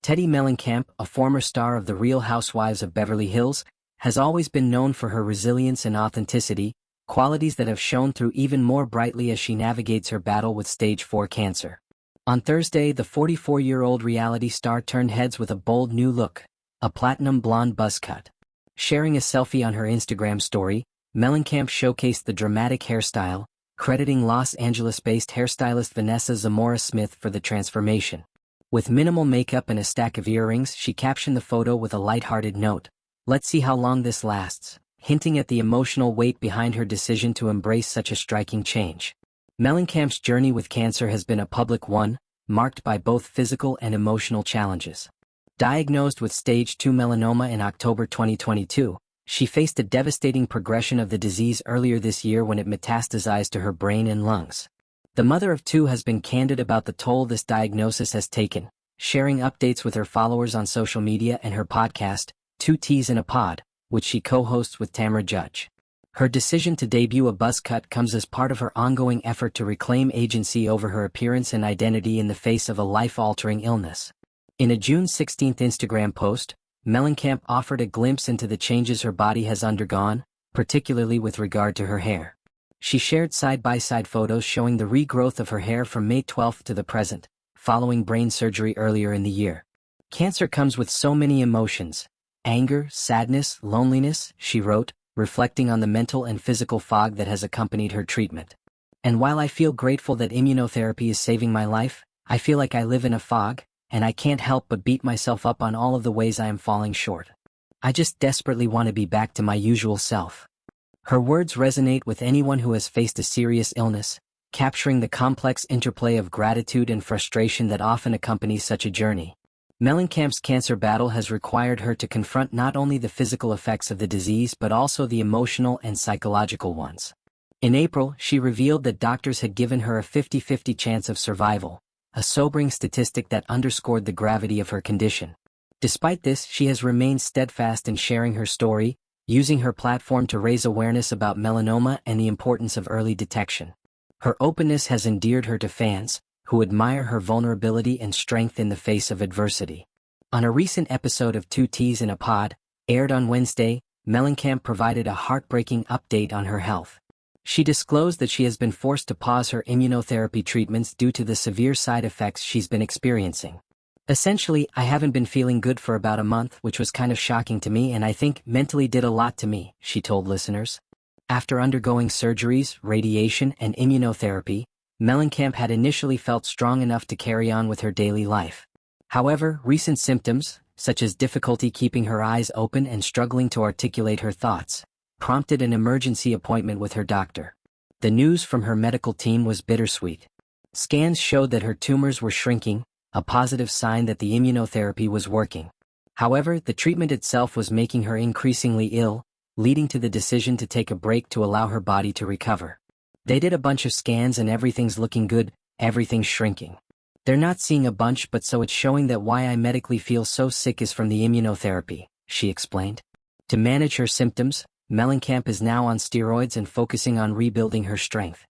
Teddi Mellencamp, a former star of The Real Housewives of Beverly Hills, has always been known for her resilience and authenticity, qualities that have shone through even more brightly as she navigates her battle with stage 4 cancer. On Thursday, the 44-year-old reality star turned heads with a bold new look, a platinum blonde buzzcut. Sharing a selfie on her Instagram story, Mellencamp showcased the dramatic hairstyle, crediting Los Angeles-based hairstylist Vanessa Zamora-Smith for the transformation. With minimal makeup and a stack of earrings, she captioned the photo with a lighthearted note, "Let's see how long this lasts," hinting at the emotional weight behind her decision to embrace such a striking change. Mellencamp's journey with cancer has been a public one, marked by both physical and emotional challenges. Diagnosed with stage 2 melanoma in October 2022, she faced a devastating progression of the disease earlier this year when it metastasized to her brain and lungs. The mother of two has been candid about the toll this diagnosis has taken, sharing updates with her followers on social media and her podcast, 2 Teas in a Pod, which she co-hosts with Tamra Judge. Her decision to debut a buzzcut comes as part of her ongoing effort to reclaim agency over her appearance and identity in the face of a life-altering illness. In a June 16 Instagram post, Mellencamp offered a glimpse into the changes her body has undergone, particularly with regard to her hair. She shared side-by-side photos showing the regrowth of her hair from May 12 to the present, following brain surgery earlier in the year. "Cancer comes with so many emotions: anger, sadness, loneliness," she wrote, reflecting on the mental and physical fog that has accompanied her treatment. "And while I feel grateful that immunotherapy is saving my life, I feel like I live in a fog, and I can't help but beat myself up on all of the ways I am falling short. I just desperately want to be back to my usual self." Her words resonate with anyone who has faced a serious illness, capturing the complex interplay of gratitude and frustration that often accompanies such a journey. Mellencamp's cancer battle has required her to confront not only the physical effects of the disease but also the emotional and psychological ones. In April, she revealed that doctors had given her a 50-50 chance of survival, a sobering statistic that underscored the gravity of her condition. Despite this, she has remained steadfast in sharing her story, using her platform to raise awareness about melanoma and the importance of early detection. Her openness has endeared her to fans, who admire her vulnerability and strength in the face of adversity. On a recent episode of 2 Teas in a Pod, aired on Wednesday, Mellencamp provided a heartbreaking update on her health. She disclosed that she has been forced to pause her immunotherapy treatments due to the severe side effects she's been experiencing. "Essentially, I haven't been feeling good for about a month, which was kind of shocking to me and I think mentally did a lot to me," she told listeners. After undergoing surgeries, radiation, and immunotherapy, Mellencamp had initially felt strong enough to carry on with her daily life. However, recent symptoms, such as difficulty keeping her eyes open and struggling to articulate her thoughts, prompted an emergency appointment with her doctor. The news from her medical team was bittersweet. Scans showed that her tumors were shrinking, a positive sign that the immunotherapy was working. However, the treatment itself was making her increasingly ill, leading to the decision to take a break to allow her body to recover. "They did a bunch of scans and everything's looking good, everything's shrinking. They're not seeing a bunch, but so it's showing that why I medically feel so sick is from the immunotherapy," she explained. To manage her symptoms, Mellencamp is now on steroids and focusing on rebuilding her strength.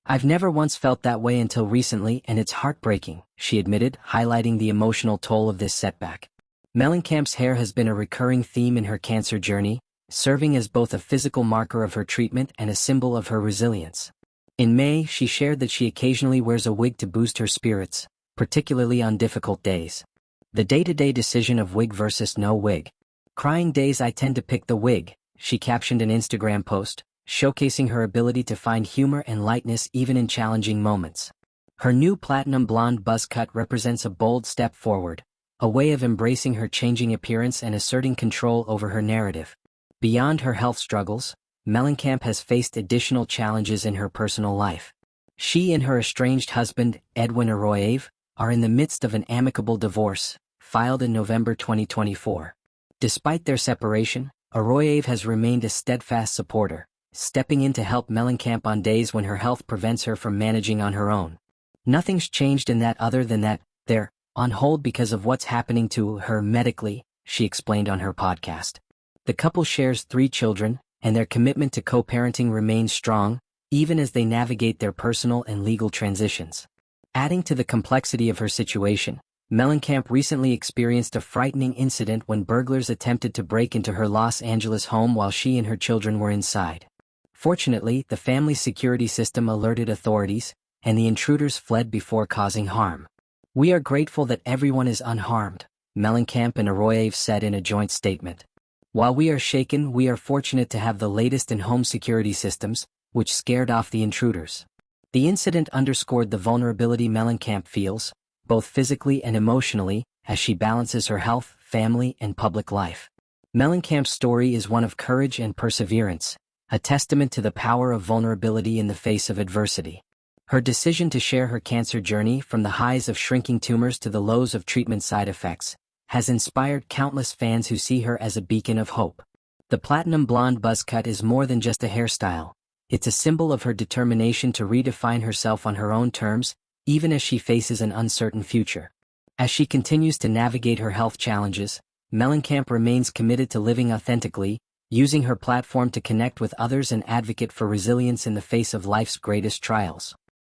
"I've never once felt that way until recently and it's heartbreaking," she admitted, highlighting the emotional toll of this setback. Mellencamp's hair has been a recurring theme in her cancer journey, serving as both a physical marker of her treatment and a symbol of her resilience. In May, she shared that she occasionally wears a wig to boost her spirits, particularly on difficult days. "The day-to-day decision of wig versus no wig. Crying days I tend to pick the wig," she captioned an Instagram post, showcasing her ability to find humor and lightness even in challenging moments. Her new platinum blonde buzzcut represents a bold step forward, a way of embracing her changing appearance and asserting control over her narrative. Beyond her health struggles, Mellencamp has faced additional challenges in her personal life. She and her estranged husband, Edwin Arroyave, are in the midst of an amicable divorce, filed in November 2024. Despite their separation, Arroyave has remained a steadfast supporter, stepping in to help Mellencamp on days when her health prevents her from managing on her own. "Nothing's changed in that other than that they're on hold because of what's happening to her medically," she explained on her podcast. The couple shares 3 children, and their commitment to co-parenting remains strong, even as they navigate their personal and legal transitions. Adding to the complexity of her situation, Mellencamp recently experienced a frightening incident when burglars attempted to break into her Los Angeles home while she and her children were inside. Fortunately, the family's security system alerted authorities, and the intruders fled before causing harm. "We are grateful that everyone is unharmed," Mellencamp and Arroyo said in a joint statement. "While we are shaken, we are fortunate to have the latest in home security systems, which scared off the intruders." The incident underscored the vulnerability Mellencamp feels, both physically and emotionally, as she balances her health, family, and public life. Mellencamp's story is one of courage and perseverance, a testament to the power of vulnerability in the face of adversity. Her decision to share her cancer journey, from the highs of shrinking tumors to the lows of treatment side effects, has inspired countless fans who see her as a beacon of hope. The platinum blonde buzzcut is more than just a hairstyle. It's a symbol of her determination to redefine herself on her own terms, even as she faces an uncertain future. As she continues to navigate her health challenges, Mellencamp remains committed to living authentically, using her platform to connect with others and advocate for resilience in the face of life's greatest trials.